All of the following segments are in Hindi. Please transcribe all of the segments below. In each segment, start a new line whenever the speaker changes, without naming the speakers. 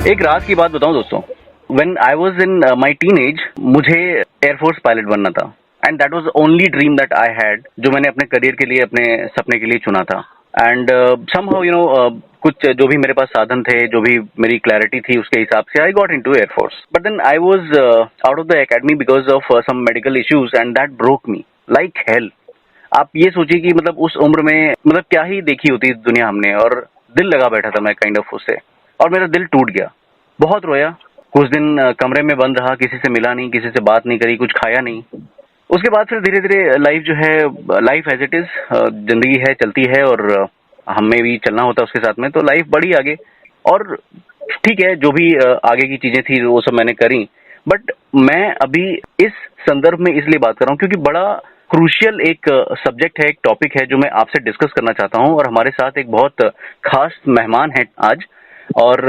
एक रात की बात बताऊं दोस्तों, when I was in my teenage, मुझे एयरफोर्स पायलट बनना था and that was only dream that I had, जो मैंने अपने करियर के लिए, अपने सपने के लिए चुना था। एंड समहाउ कुछ जो भी मेरे पास साधन थे, जो भी मेरी क्लैरिटी थी, उसके हिसाब से I got into air force. But then I was out of the academy because of some medical issues and that broke me like hell. आप ये सोचिए कि मतलब उस उम्र में मतलब क्या ही देखी होती दुनिया हमने, और दिल लगा बैठा था मैं काइंड ऑफ उससे, और मेरा दिल टूट गया। बहुत रोया, कुछ दिन कमरे में बंद रहा, किसी से मिला नहीं, किसी से बात नहीं करी, कुछ खाया नहीं। उसके बाद फिर धीरे धीरे लाइफ जो है, लाइफ एज इट इज, जिंदगी है, चलती है, और हमें भी चलना होता है उसके साथ में, तो लाइफ बढ़ी आगे। और ठीक है, जो भी आगे की चीजें थी वो सब मैंने करी। बट मैं अभी इस संदर्भ में इसलिए बात कर रहा हूँ क्योंकि बड़ा क्रूशियल एक सब्जेक्ट है, एक टॉपिक है जो मैं आपसे डिस्कस करना चाहता हूँ। और हमारे साथ एक बहुत खास मेहमान है आज। और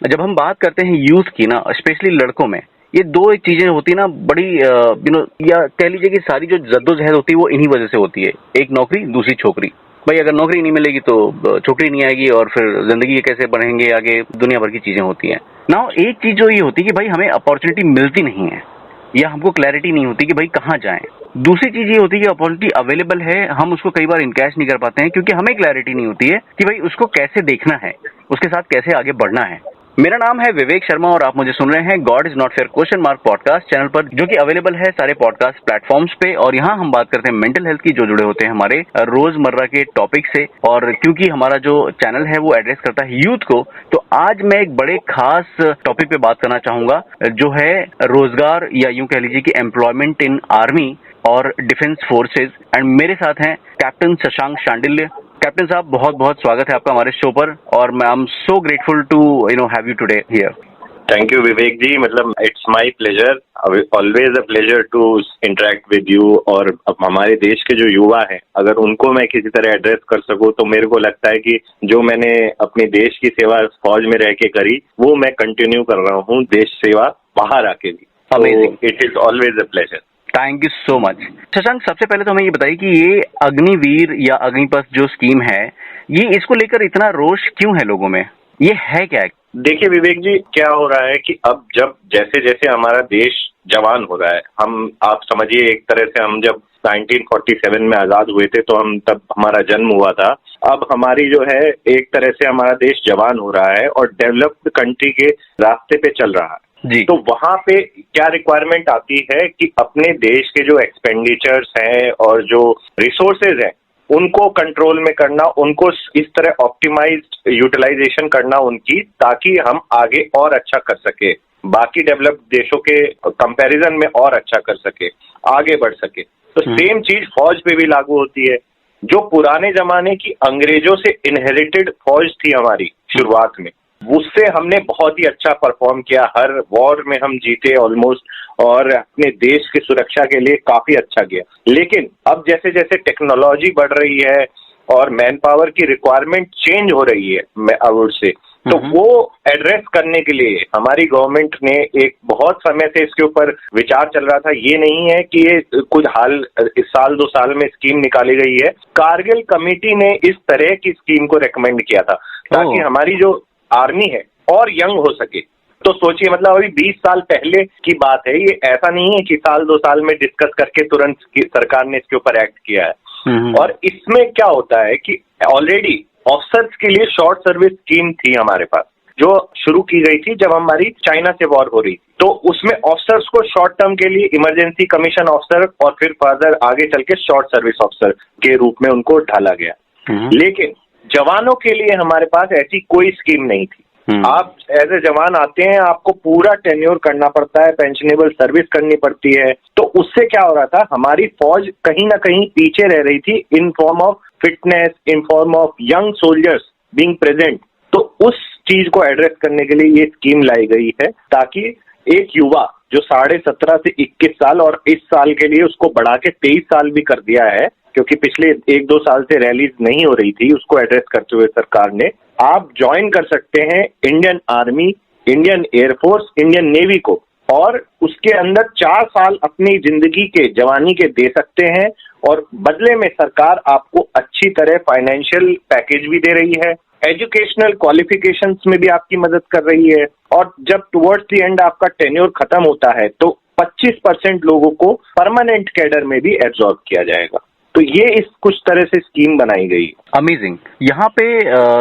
जब हम बात करते हैं यूथ की ना, स्पेशली लड़कों में, ये दो एक चीजें होती ना बड़ी या कह लीजिए कि सारी जो जद्दोजहद होती है वो इन्हीं वजह से होती है। एक नौकरी, दूसरी छोकरी। भाई अगर नौकरी नहीं मिलेगी तो छोकरी नहीं आएगी, और फिर जिंदगी कैसे बढ़ेंगे आगे, दुनिया भर की चीजें होती हैं ना। एक चीज जो ये होती है कि भाई हमें अपॉर्चुनिटी मिलती नहीं है, या हमको क्लैरिटी नहीं होती कि भाई कहाँ जाएं। दूसरी चीज ये होती है कि अपॉर्चुनिटी अवेलेबल है, हम उसको कई बार इनकैश नहीं कर पाते हैं क्योंकि हमें क्लैरिटी नहीं होती है कि भाई उसको कैसे देखना है, उसके साथ कैसे आगे बढ़ना है। मेरा नाम है विवेक शर्मा और आप मुझे सुन रहे हैं God is not fair question mark podcast channel पर, जो कि अवेलेबल है सारे पॉडकास्ट प्लेटफॉर्म्स पे। और यहाँ हम बात करते हैं मेंटल हेल्थ की, जो जुड़े होते हैं हमारे रोजमर्रा के टॉपिक से। और क्योंकि हमारा जो चैनल है वो एड्रेस करता है यूथ को, तो आज मैं एक बड़े खास टॉपिक पे बात करना चाहूंगा, जो है रोजगार, या यूं कह लीजिए कि एम्प्लॉयमेंट इन आर्मी और डिफेंस फोर्सेज। एंड मेरे साथ हैं कैप्टन शशांक शांडिल्य। कैप्टन साहब, बहुत बहुत स्वागत है आपका हमारे शो पर, और मैं I am so grateful to have you today here.
Thank you Vivek ji, मतलब it's my pleasure, always a pleasure to interact with you. और हमारे देश के जो युवा हैं, अगर उनको मैं किसी तरह एड्रेस कर सकूं तो मेरे को लगता है कि जो मैंने अपने देश की सेवा फौज में रह के करी, वो मैं कंटिन्यू कर रहा हूँ देश सेवा बाहर आके भी।
Amazing.
It is always a pleasure.
Thank you so much. Shashank, सबसे पहले तो हमें ये बताइए कि ये अग्निवीर या अग्निपथ जो स्कीम है, ये इसको लेकर इतना रोष क्यों है लोगों में? ये है क्या?
देखिए विवेक जी, क्या हो रहा है कि अब जब जैसे जैसे हमारा देश जवान हो रहा है, आप समझिए एक तरह से हम जब 1947 में आजाद हुए थे तो तब हमारा जन्म हुआ था। अब हमारी जो है एक तरह से हमारा देश जवान हो रहा है और डेवलप्ड कंट्री के रास्ते पे चल रहा है
जी।
तो वहां पे क्या रिक्वायरमेंट आती है कि अपने देश के जो एक्सपेंडिचर्स हैं और जो रिसोर्सेज हैं उनको कंट्रोल में करना, उनको इस तरह ऑप्टिमाइज्ड यूटिलाइजेशन करना उनकी, ताकि हम आगे और अच्छा कर सके, बाकी डेवलप्ड देशों के कंपैरिजन में और अच्छा कर सके, आगे बढ़ सके। तो सेम चीज फौज पे भी लागू होती है। जो पुराने जमाने की अंग्रेजों से इनहेरिटेड फौज थी हमारी शुरुआत में, उससे हमने बहुत ही अच्छा परफॉर्म किया, हर वॉर में हम जीते ऑलमोस्ट, और अपने देश की सुरक्षा के लिए काफी अच्छा किया। लेकिन अब जैसे जैसे टेक्नोलॉजी बढ़ रही है और मैन पावर की रिक्वायरमेंट चेंज हो रही है, मैं अवुड से, तो वो एड्रेस करने के लिए हमारी गवर्नमेंट ने एक बहुत समय से इसके ऊपर विचार चल रहा था। ये नहीं है कि ये कुछ इस साल 2 साल में स्कीम निकाली गई है। कारगिल कमेटी ने इस तरह की स्कीम को रेकमेंड किया था ताकि हमारी जो आर्मी है और यंग हो सके। तो सोचिए, मतलब अभी 20 साल पहले की बात है, ये ऐसा नहीं है कि साल 2 साल में डिस्कस करके तुरंत सरकार ने इसके ऊपर एक्ट किया है। और इसमें क्या होता है कि ऑलरेडी ऑफिसर्स के लिए शॉर्ट सर्विस स्कीम थी हमारे पास, जो शुरू की गई थी जब हमारी चाइना से वॉर हो रही। तो उसमें ऑफिसर्स को शॉर्ट टर्म के लिए इमरजेंसी कमीशन ऑफिसर और फिर फर्दर आगे चल के शॉर्ट सर्विस ऑफिसर के रूप में उनको ढाला गया। लेकिन जवानों के लिए हमारे पास ऐसी कोई स्कीम नहीं थी। आप एज ए जवान आते हैं, आपको पूरा टेन्योर करना पड़ता है, पेंशनेबल सर्विस करनी पड़ती है। तो उससे क्या हो रहा था, हमारी फौज कहीं ना कहीं पीछे रह रही थी in form of fitness, in form of young soldiers being present. तो उस चीज को एड्रेस करने के लिए ये स्कीम लाई गई है, ताकि एक युवा जो 17.5 से 21 साल और इस साल के लिए उसको बढ़ा के 23 साल भी कर दिया है, क्योंकि पिछले 1-2 साल से रैलीज नहीं हो रही थी, उसको एड्रेस करते हुए सरकार ने, आप ज्वाइन कर सकते हैं Indian army, Indian air force, Indian navy को, और उसके अंदर 4 साल अपनी जिंदगी के जवानी के दे सकते हैं। और बदले में सरकार आपको अच्छी तरह फाइनेंशियल पैकेज भी दे रही है, एजुकेशनल क्वालिफिकेशंस में भी आपकी मदद कर रही है, और जब टुवर्ड्स द एंड आपका टेन्योर खत्म होता है तो 25% लोगों को परमानेंट कैडर में भी एब्जॉर्ब किया जाएगा। तो ये इस कुछ तरह से स्कीम बनाई गई।
अमेजिंग। यहाँ पे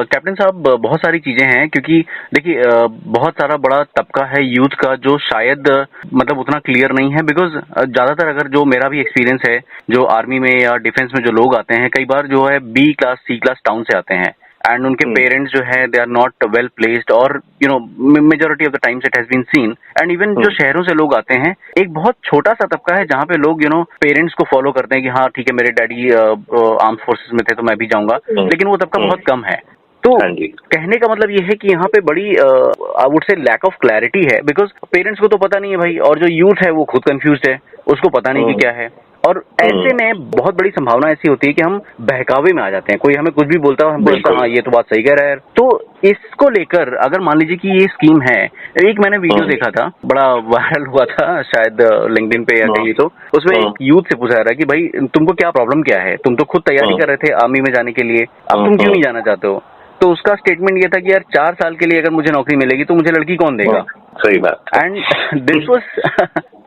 कैप्टन साहब बहुत सारी चीजें हैं, क्योंकि देखिए बहुत सारा बड़ा तबका है यूथ का जो शायद मतलब उतना क्लियर नहीं है, बिकॉज ज्यादातर अगर जो मेरा भी एक्सपीरियंस है, जो आर्मी में या डिफेंस में जो लोग आते हैं कई बार जो है B class C class town से आते हैं, एंड उनके पेरेंट्स जो है they are not well placed, और you know majority of the times it has been seen. And even जो शहरों से लोग आते हैं, एक बहुत छोटा सा तबका है जहाँ पे लोग यू नो पेरेंट्स को फॉलो करते हैं कि हाँ ठीक है मेरे डैडी आर्म्ड फोर्सेस में थे तो मैं भी जाऊंगा, लेकिन वो तबका बहुत कम है। तो कहने का मतलब ये है कि यहाँ पे बड़ी I would say lack of clarity है, बिकॉज पेरेंट्स को तो पता नहीं है भाई, और जो यूथ है वो खुद कंफ्यूज्ड है, उसको पता नहीं कि क्या है। और ऐसे में बहुत बड़ी संभावना ऐसी होती है कि हम बहकावे में आ जाते हैं, कोई हमें कुछ भी बोलता है हम बोलते हैं हाँ ये तो बात सही कह रहा है। तो इसको लेकर अगर मान लीजिए कि ये स्कीम है, एक मैंने वीडियो देखा था, बड़ा वायरल हुआ था शायद लिंक्डइन पे या कहीं, तो उसमें एक यूथ से पूछा रहा है कि भाई तुमको क्या प्रॉब्लम क्या है, तुम तो खुद तैयारी कर रहे थे आर्मी में जाने के लिए, अब तुम क्यों नहीं जाना चाहते हो। तो उसका स्टेटमेंट ये था कि यार 4 साल के लिए अगर मुझे नौकरी मिलेगी तो मुझे लड़की कौन देगा।
सही बात।
एंड दिस वाज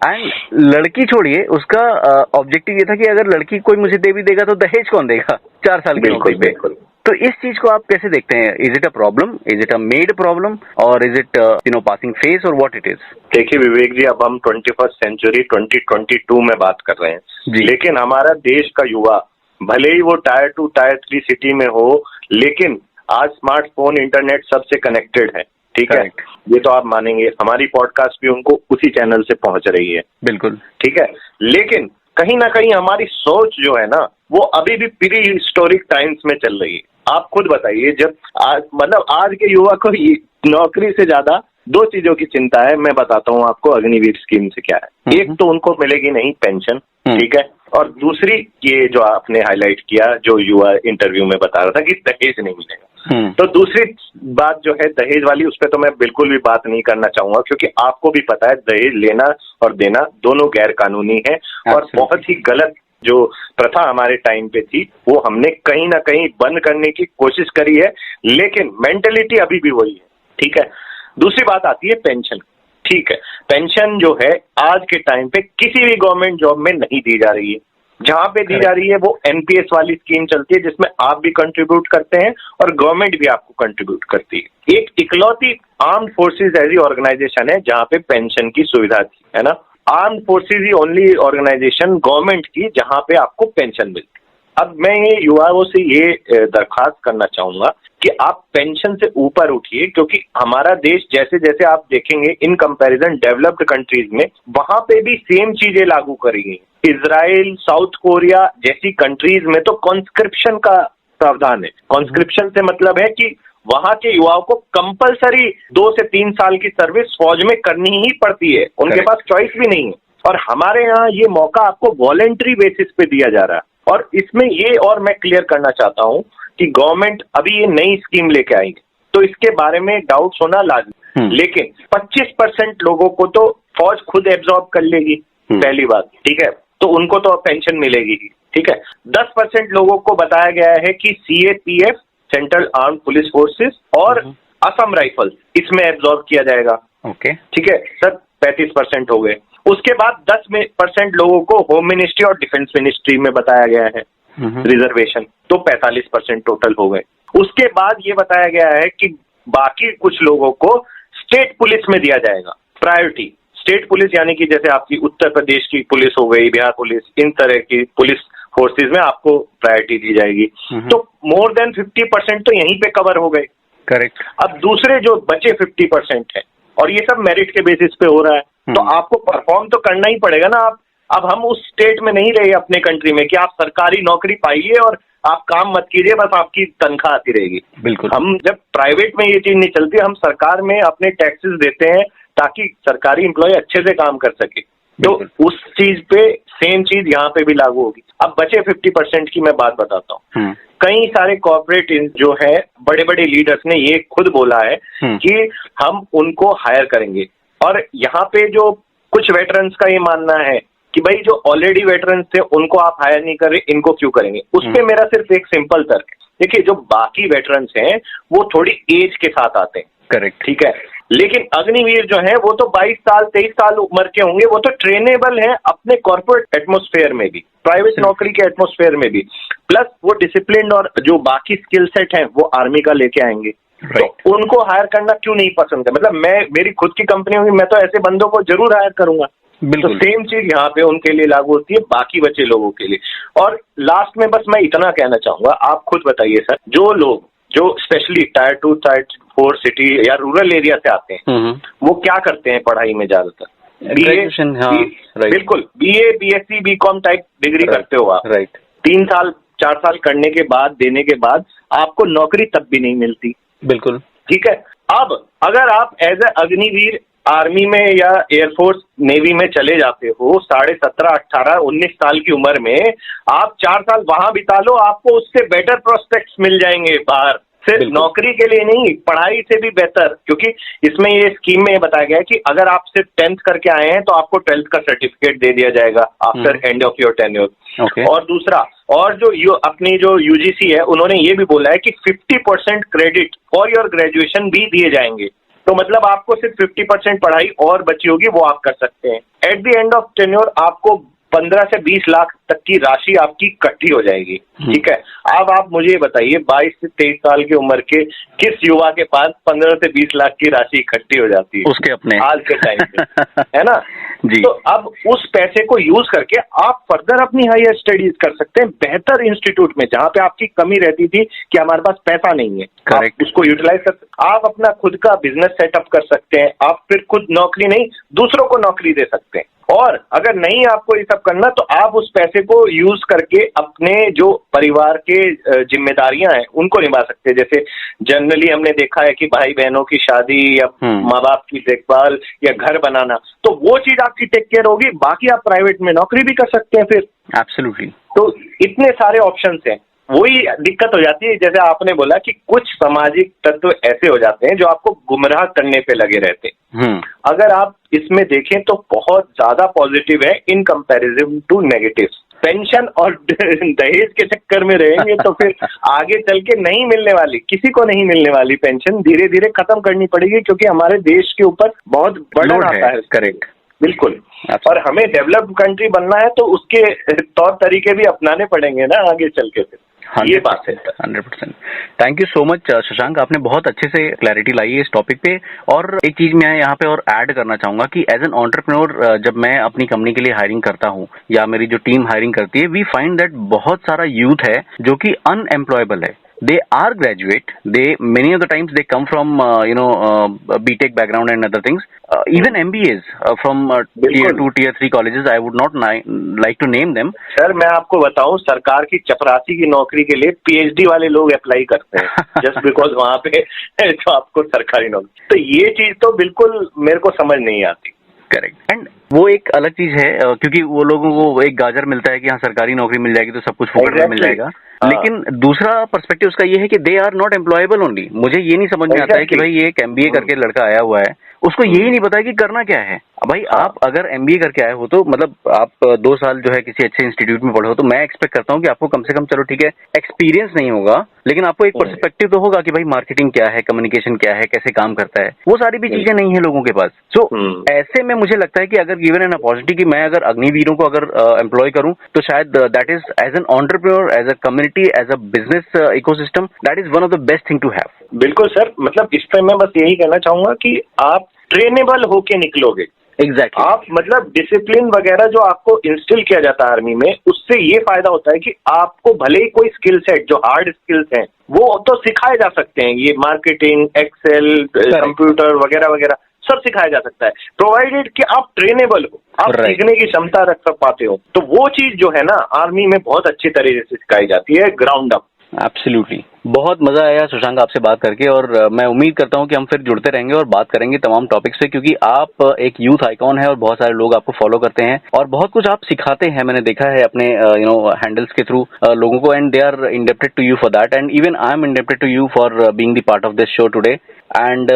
एंड लड़की छोड़िए, उसका ऑब्जेक्टिव ये था कि अगर लड़की कोई मुझे दे भी देगा तो दहेज कौन देगा 4 साल की नौकरी पे। तो इस चीज को आप कैसे देखते हैं? Is it a problem, is it a made problem, और is it you know passing phase, और व्हाट इट इज?
देखिए विवेक जी, अब हम 21st सेंचुरी 2022 में बात कर रहे हैं, लेकिन हमारा देश का युवा भले ही वो टायर 2 टायर 3 सिटी में हो, लेकिन आज स्मार्टफोन इंटरनेट सबसे कनेक्टेड है। ठीक है, ये तो आप मानेंगे, हमारी पॉडकास्ट भी उनको उसी चैनल से पहुंच रही है।
बिल्कुल
ठीक है, लेकिन कहीं ना कहीं हमारी सोच जो है ना वो अभी भी प्री हिस्टोरिक टाइम्स में चल रही है। आप खुद बताइए, जब आज मतलब आज के युवा को नौकरी से ज्यादा 2 चीजों की चिंता है। मैं बताता हूँ आपको अग्निवीर स्कीम से क्या है। एक तो उनको मिलेगी नहीं पेंशन, ठीक है, और दूसरी ये जो आपने हाईलाइट किया, जो युवा इंटरव्यू में बता रहा था कि दहेज नहीं मिलेगा। तो दूसरी बात जो है दहेज वाली, उस पर तो मैं बिल्कुल भी बात नहीं करना चाहूंगा, क्योंकि आपको भी पता है दहेज लेना और देना दोनों गैर कानूनी है, और बहुत ही गलत जो प्रथा हमारे टाइम पे थी वो हमने कहीं ना कहीं बंद करने की कोशिश करी है, लेकिन मेंटेलिटी अभी भी वही है। ठीक है, दूसरी बात आती है पेंशन। ठीक है, पेंशन जो है आज के टाइम पे किसी भी गवर्नमेंट जॉब में नहीं दी जा रही है। जहां पे दी जा रही है वो एनपीएस वाली स्कीम चलती है, जिसमें आप भी कंट्रीब्यूट करते हैं और गवर्नमेंट भी आपको कंट्रीब्यूट करती है। एक इकलौती आर्म्ड फोर्सेज ऐसी ऑर्गेनाइजेशन है जहां पे पेंशन की सुविधा थी, है ना। आर्म्ड फोर्सेज ही ओनली ऑर्गेनाइजेशन गवर्नमेंट की जहां पे आपको पेंशन मिलती। अब मैं ये युवाओं से ये दरख्वास्त करना चाहूंगा कि आप पेंशन से ऊपर उठिए, क्योंकि हमारा देश जैसे जैसे आप देखेंगे इन कंपैरिजन डेवलप्ड कंट्रीज में, वहां पे भी सेम चीजें लागू करी गई। इजराइल, साउथ कोरिया जैसी कंट्रीज में तो कॉन्स्क्रिप्शन का प्रावधान है। कॉन्स्क्रिप्शन से मतलब है कि वहां के युवाओं को कंपलसरी 2 से 3 साल की सर्विस फौज में करनी ही पड़ती है, उनके पास चॉइस भी नहीं है। और हमारे यहाँ ये मौका आपको वॉलेंट्री बेसिस पे दिया जा रहा है। और इसमें ये और मैं क्लियर करना चाहता हूँ कि गवर्नमेंट अभी ये नई स्कीम लेके आएगी, तो इसके बारे में डाउट्स होना लाजिमी, लेकिन 25% लोगों को तो फौज खुद एब्जॉर्ब कर लेगी, पहली बात। ठीक है, तो उनको तो पेंशन मिलेगी ही। ठीक है, 10% लोगों को बताया गया है कि CAPF, central armed police forces, और असम राइफल्स इसमें एब्जॉर्ब किया जाएगा। ओके, ठीक है सर, 35% हो गए। उसके बाद 10% लोगों को होम मिनिस्ट्री और डिफेंस मिनिस्ट्री में बताया गया है रिजर्वेशन, तो 45% टोटल हो गए। उसके बाद ये बताया गया है कि बाकी कुछ लोगों को स्टेट पुलिस में दिया जाएगा प्रायोरिटी। स्टेट पुलिस यानी कि जैसे आपकी उत्तर प्रदेश की पुलिस हो गई, बिहार पुलिस, इन तरह की पुलिस फोर्सेज में आपको प्रायोरिटी दी जाएगी। तो मोर देन 50% तो यहीं पे कवर हो गए। करेक्ट। अब दूसरे जो बचे 50% है, और ये सब मेरिट के बेसिस पे हो रहा है, तो आपको परफॉर्म तो करना ही पड़ेगा ना। आप अब हम उस स्टेट में नहीं रहे अपने कंट्री में कि आप सरकारी नौकरी पाइए और आप काम मत कीजिए, बस आपकी तनख्वाह आती रहेगी। बिल्कुल, हम जब प्राइवेट में ये चीज नहीं चलती, हम सरकार में अपने टैक्सेस देते हैं ताकि सरकारी एम्प्लॉय अच्छे से काम कर सके। तो उस चीज पे सेम चीज यहाँ पे भी लागू होगी। अब बचे 50% की मैं बात बताता हूँ। कई सारे कॉर्पोरेट जो है, बड़े बड़े लीडर्स ने ये खुद बोला है कि हम उनको हायर करेंगे। और यहाँ पे जो कुछ वेटरन्स का ये मानना है कि भाई जो ऑलरेडी वेटरन्स थे उनको आप हायर नहीं कर रहे, इनको क्यों करेंगे। उस पे मेरा सिर्फ एक सिंपल तर्क है, देखिए जो बाकी वेटरन्स हैं वो थोड़ी एज के साथ आते हैं,
करेक्ट,
ठीक है, लेकिन अग्निवीर जो है वो तो 22 साल 23 साल उम्र के होंगे, वो तो ट्रेनेबल है अपने कॉर्पोरेट एटमॉस्फेयर में भी, प्राइवेट नौकरी के एटमॉस्फेयर में भी, प्लस वो डिसिप्लिन और जो बाकी स्किल सेट है वो आर्मी का लेके आएंगे। तो उनको हायर करना क्यों नहीं पसंद है? मतलब मैं, मेरी खुद की कंपनी होगी, मैं तो ऐसे बंदों को जरूर हायर करूंगा। तो सेम चीज यहाँ पे उनके लिए लागू होती है, बाकी बचे लोगों के लिए। और लास्ट में बस मैं इतना कहना चाहूंगा, आप खुद बताइए सर, जो लोग जो स्पेशली टायर 2 टायर 4 सिटी या रूरल एरिया से आते हैं, वो क्या करते हैं पढ़ाई में ज्यादातर?
ग्रेजुएशन, हाँ,
बिल्कुल, BA, BSc, BCom type degree करते हो आप,
राइट।
3 साल 4 साल करने के बाद, देने के बाद आपको नौकरी तब भी नहीं मिलती।
बिल्कुल,
ठीक है। अब अगर आप एज ए अग्निवीर आर्मी में या एयरफोर्स नेवी में चले जाते हो 17.5 18 19 साल की उम्र में, आप 4 साल वहां बिता लो, आपको उससे बेटर प्रोस्पेक्ट्स मिल जाएंगे बाहर, सिर्फ नौकरी के लिए नहीं, पढ़ाई से भी बेहतर। क्योंकि इसमें ये स्कीम में बताया गया है कि अगर आप सिर्फ 10th करके आए हैं तो आपको 12th का सर्टिफिकेट दे दिया जाएगा after end of your tenure. और दूसरा, और जो अपनी जो यूजीसी है, उन्होंने ये भी बोला है कि 50% क्रेडिट फॉर योर ग्रेजुएशन भी दिए जाएंगे। तो मतलब आपको सिर्फ 50% पढ़ाई और बची होगी, वो आप कर सकते हैं। At the end of tenure आपको 15 से 20 लाख तक की राशि आपकी इकट्ठी हो जाएगी। ठीक है। अब आप मुझे बताइए 22 से 23 साल की उम्र के किस युवा के पास 15 से 20 लाख की राशि इकट्ठी हो जाती है
उसके अपने
आज के टाइम पे, है ना जी। तो अब उस पैसे को यूज करके आप फर्दर अपनी हायर स्टडीज कर सकते हैं बेहतर इंस्टीट्यूट में, जहां पे आपकी कमी रहती थी कि हमारे पास पैसा नहीं है। करेक्ट। उसको यूटिलाइज कर, आप अपना खुद का बिजनेस सेटअप कर सकते हैं। आप फिर खुद नौकरी नहीं, दूसरों को नौकरी दे सकते हैं। और अगर नहीं आपको ये सब करना, तो आप उस पैसे को यूज करके अपने जो परिवार के जिम्मेदारियां हैं उनको निभा सकते हैं। जैसे जनरली हमने देखा है कि भाई बहनों की शादी या माँ बाप की देखभाल या घर बनाना, तो वो चीज आपकी टेक केयर होगी, बाकी आप प्राइवेट में नौकरी भी कर सकते हैं फिर।
एब्सोल्युटली।
तो इतने सारे ऑप्शंस हैं। वही दिक्कत हो जाती है, जैसे आपने बोला कि कुछ सामाजिक तत्व ऐसे हो जाते हैं जो आपको गुमराह करने पे लगे रहते हैं। अगर आप इसमें देखें तो बहुत ज्यादा पॉजिटिव है in comparison to negative. Pension और दहेज के चक्कर में रहेंगे तो फिर आगे चल के नहीं मिलने वाली, किसी को नहीं मिलने वाली पेंशन धीरे धीरे खत्म करनी पड़ेगी, क्योंकि हमारे देश के ऊपर बहुत बर्डन आता है। करेक्ट, बिल्कुल। और हमें डेवलप्ड कंट्री बनना है तो उसके तौर तरीके भी अपनाने पड़ेंगे ना आगे चल के फिर। ये बात है।
100%। Thank you so much Shashank, आपने बहुत अच्छे से क्लैरिटी लाई है इस टॉपिक पे। और एक चीज मैं यहाँ पे और ऐड करना चाहूंगा कि एज एन एंटरप्रेन्योर जब मैं अपनी कंपनी के लिए हायरिंग करता हूँ या मेरी जो टीम हायरिंग करती है, वी फाइंड दैट बहुत सारा यूथ है जो कि अनएम्प्लॉयबल है। They are graduate. Many of the times they come from BTech background and other things. Even MBAs from tier 2, tier 3 colleges. I would not like to name them.
Sir मैं आपको बताऊं, सरकार की चपरासी की नौकरी के लिए PhD वाले लोग अप्लाई करते हैं जस्ट बिकॉज वहां पे जो आपको सरकारी नौकरी। तो ये चीज तो बिल्कुल मेरे को समझ नहीं आती।
करेक्ट। एंड वो एक अलग चीज है, क्योंकि वो लोगों को एक गाजर मिलता है कि हाँ सरकारी नौकरी मिल जाएगी तो सब कुछ फोकट में मिल जाएगा। लेकिन दूसरा पर्सपेक्टिव उसका ये है कि they are not employable only. मुझे ये नहीं समझ में आता है कि भाई ये एक MBA करके लड़का आया हुआ है, उसको यही नहीं पता है कि करना क्या है। भाई आप अगर MBA करके आए हो तो मतलब आप 2 साल जो है किसी अच्छे इंस्टीट्यूट में पढ़े हो, तो मैं एक्सपेक्ट करता हूँ कि आपको कम से कम, चलो ठीक है एक्सपीरियंस नहीं होगा, लेकिन आपको एक पर्सपेक्टिव तो होगा कि भाई मार्केटिंग क्या है, कम्युनिकेशन क्या है, कैसे काम करता है। वो सारी भी चीजें नहीं है लोगों के पास। सो ऐसे में मुझे लगता है कि अगर गिवन एन अपॉर्चुनिटी कि मैं अगर अग्निवीरों को अगर एम्प्लॉय करूं, तो शायद that is as an entrepreneur, as a community, as a business ecosystem, that is one of the best thing to have.
बिल्कुल सर, मतलब इस पे मैं बस यही कहना चाहूंगा कि आप ट्रेनेबल होके निकलोगे।
एग्जैक्टली।
आप मतलब डिसिप्लिन वगैरह जो आपको इंस्टिल किया जाता है आर्मी में, उससे ये फायदा होता है कि आपको भले ही कोई स्किल सेट जो हार्ड स्किल्स हैं वो तो सिखाए जा सकते हैं, ये मार्केटिंग, एक्सेल, कंप्यूटर वगैरह वगैरह सब सिखाया जा सकता है, प्रोवाइडेड कि आप ट्रेनेबल हो, आप सीखने की क्षमता रख पाते हो। तो वो चीज जो है ना आर्मी में बहुत अच्छी तरीके से सिखाई जाती है, ग्राउंड अप।
एब्सोल्युटली। बहुत मजा आया शशांक आपसे बात करके, और मैं उम्मीद करता हूं कि हम फिर जुड़ते रहेंगे और बात करेंगे तमाम टॉपिक्स पे, क्योंकि आप एक यूथ आइकॉन है और बहुत सारे लोग आपको फॉलो करते हैं और बहुत कुछ आप सिखाते हैं। मैंने देखा है अपने हैंडल्स के थ्रू लोगों को, and they are indebted to you for that, and even I am indebted to you for being the part of this show today. And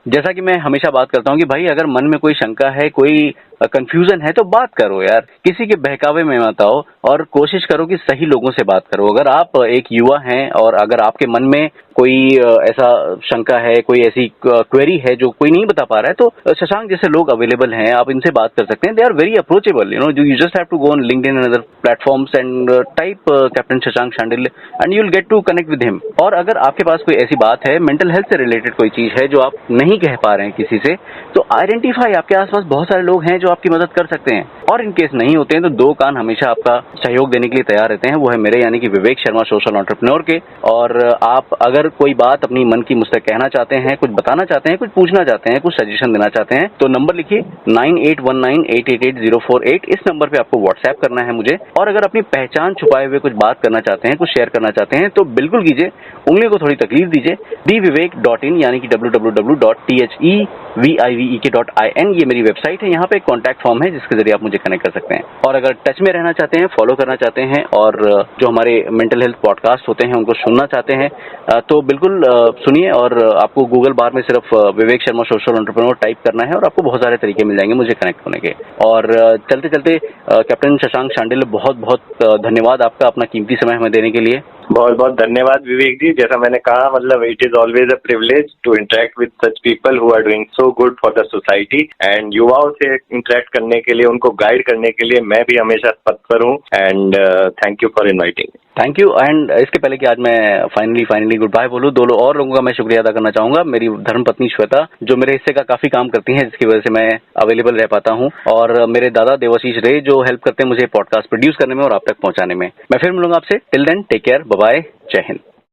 जैसा कि मैं हमेशा बात करता हूँ कि भाई अगर मन में कोई शंका है, कोई कंफ्यूजन है तो बात करो यार, किसी के बहकावे में मत आओ और कोशिश करो कि सही लोगों से बात करो। अगर आप एक युवा हैं और अगर आपके मन में कोई ऐसा शंका है, कोई ऐसी क्वेरी है जो कोई नहीं बता पा रहा है, तो शशांक जैसे लोग अवेलेबल हैं, आप इनसे बात कर सकते हैं। They are very approachable, you just have to go on LinkedIn and other platforms and type captain Shashank Shandilya and you will get to connect with him. और अगर आपके पास कोई ऐसी बात है, मेंटल हेल्थ से रिलेटेड कोई चीज है जो आप नहीं कह पा रहे हैं किसी से, तो आइडेंटिफाई, आपके आसपास बहुत सारे लोग हैं जो आपकी मदद कर सकते हैं। और इन केस नहीं होते हैं तो दो कान हमेशा आपका सहयोग देने के लिए तैयार रहते हैं, वो है मेरे यानी कि विवेक शर्मा सोशल एंटरप्रेन्योर के। और आप अगर कोई बात अपनी मन की मुझसे कहना चाहते हैं, कुछ बताना चाहते हैं, कुछ पूछना चाहते हैं, कुछ सजेशन देना चाहते हैं, तो नंबर लिखिए 9819888048। इस नंबर पे आपको व्हाट्सएप करना है मुझे। और अगर अपनी पहचान छुपाए हुए कुछ बात करना चाहते हैं, कुछ शेयर करना चाहते हैं, तो बिल्कुल कीजिए, उंगली को थोड़ी तकलीफ दीजिए। bvivek.in यानी कि www.thevivek.in ये मेरी वेबसाइट है। यहाँ पे एक कॉन्टैक्ट फॉर्म है जिसके जरिए आप मुझे कनेक्ट कर सकते हैं। और अगर टच में रहना चाहते हैं, फॉलो करना चाहते हैं और जो हमारे मेंटल हेल्थ पॉडकास्ट होते हैं उनको सुनना चाहते हैं, तो बिल्कुल सुनिए। और आपको गूगल बार में सिर्फ Vivek Sharma social entrepreneur type करना है और आपको बहुत सारे तरीके मिल जाएंगे मुझे कनेक्ट होने के। और चलते चलते कैप्टन शशांक शांडिल्य, बहुत बहुत धन्यवाद आपका अपना कीमती समय हमें देने के लिए।
बहुत बहुत धन्यवाद विवेक जी। जैसा मैंने कहा, मतलब it is always a privilege to interact with such people who are doing so good for the society. And युवाओं से इंटरेक्ट करने के लिए, उनको गाइड करने के लिए मैं भी हमेशा तत्पर हूँ। And thank you for inviting.
Thank you. And इसके पहले कि आज मैं फाइनली गुड बाय बोलूं, दो और लोगों का मैं शुक्रिया अदा करना चाहूंगा। मेरी धर्मपत्नी श्वेता, जो मेरे हिस्से का काफी काम करती हैं, जिसकी वजह से मैं अवेलेबल रह पाता हूं। और मेरे दादा देवाशीष रे, जो हेल्प करते हैं मुझे पॉडकास्ट प्रोड्यूस करने में और आप तक पहुंचाने में। मैं फिर मिलूंगा आपसे। Till then take care, bye bye, Jai Hind.